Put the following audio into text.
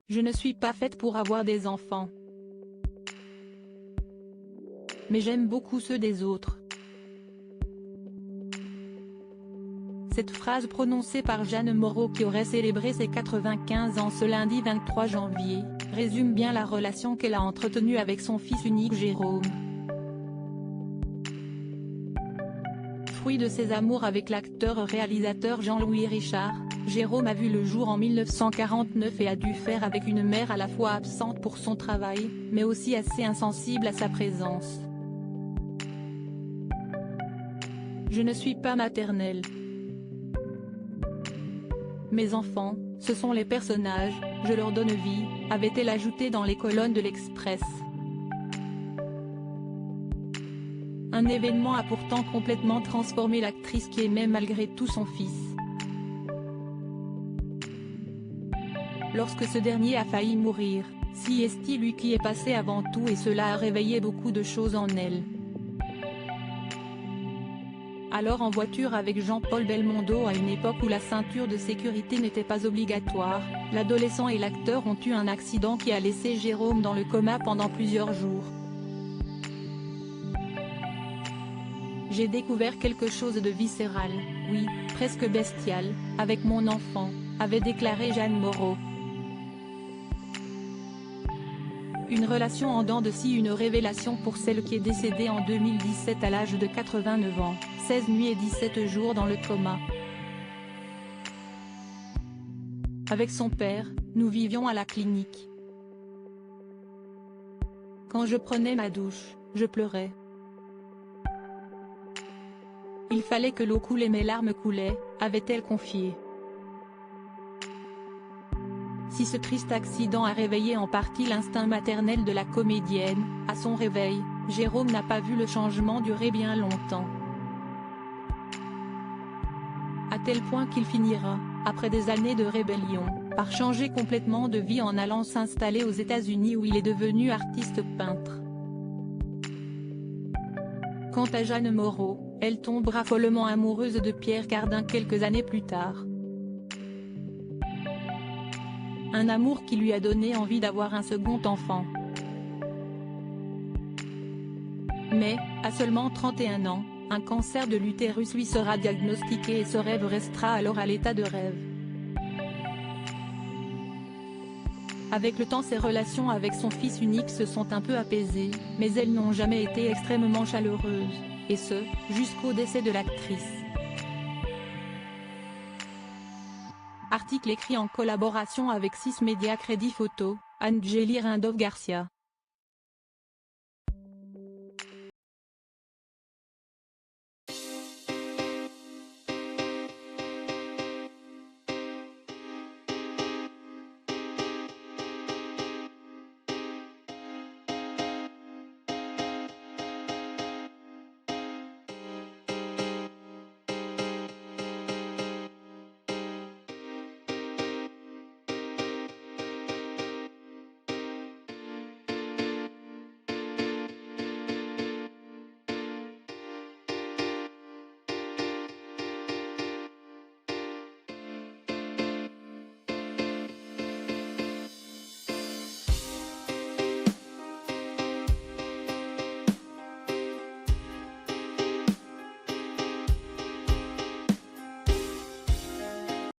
Je ne suis pas faite pour avoir des enfants. Mais j'aime beaucoup ceux des autres. Cette phrase prononcée par Jeanne Moreau qui aurait célébré ses 95 ans ce lundi 23 janvier, résume bien la relation qu'elle a entretenue avec son fils unique Jérôme. Fruit de ses amours avec l'acteur-réalisateur Jean-Louis Richard, Jérôme a vu le jour en 1949 et a dû faire avec une mère à la fois absente pour son travail, mais aussi assez insensible à sa présence. Je ne suis pas maternelle. Mes enfants, ce sont les personnages, je leur donne vie, avait-elle ajouté dans les colonnes de l'Express. Un événement a pourtant complètement transformé l'actrice qui aimait malgré tout son fils. Lorsque ce dernier a failli mourir, si est-il lui qui est passé avant tout et cela a réveillé beaucoup de choses en elle. Alors en voiture avec Jean-Paul Belmondo à une époque où la ceinture de sécurité n'était pas obligatoire, l'adolescent et l'acteur ont eu un accident qui a laissé Jérôme dans le coma pendant plusieurs jours. J'ai découvert quelque chose de viscéral, oui, presque bestial, avec mon enfant, avait déclaré Jeanne Moreau. Une relation en dents de scie, une révélation pour celle qui est décédée en 2017 à l'âge de 89 ans, 16 nuits et 17 jours dans le coma. Avec son père, nous vivions à la clinique. Quand je prenais ma douche, je pleurais. Il fallait que l'eau coule et mes larmes coulaient, avait-elle confié. Si ce triste accident a réveillé en partie l'instinct maternel de la comédienne, à son réveil, Jérôme n'a pas vu le changement durer bien longtemps. À tel point qu'il finira, après des années de rébellion, par changer complètement de vie en allant s'installer aux États-Unis où il est devenu artiste peintre. Quant à Jeanne Moreau, elle tombera follement amoureuse de Pierre Cardin quelques années plus tard. Un amour qui lui a donné envie d'avoir un second enfant. Mais, à seulement 31 ans, un cancer de l'utérus lui sera diagnostiqué et ce rêve restera alors à l'état de rêve. Avec le temps ses relations avec son fils unique se sont un peu apaisées, mais elles n'ont jamais été extrêmement chaleureuses, et ce, jusqu'au décès de l'actrice. Article écrit en collaboration avec 6 Médias Crédit Photo, Anjeli Rindov Garcia.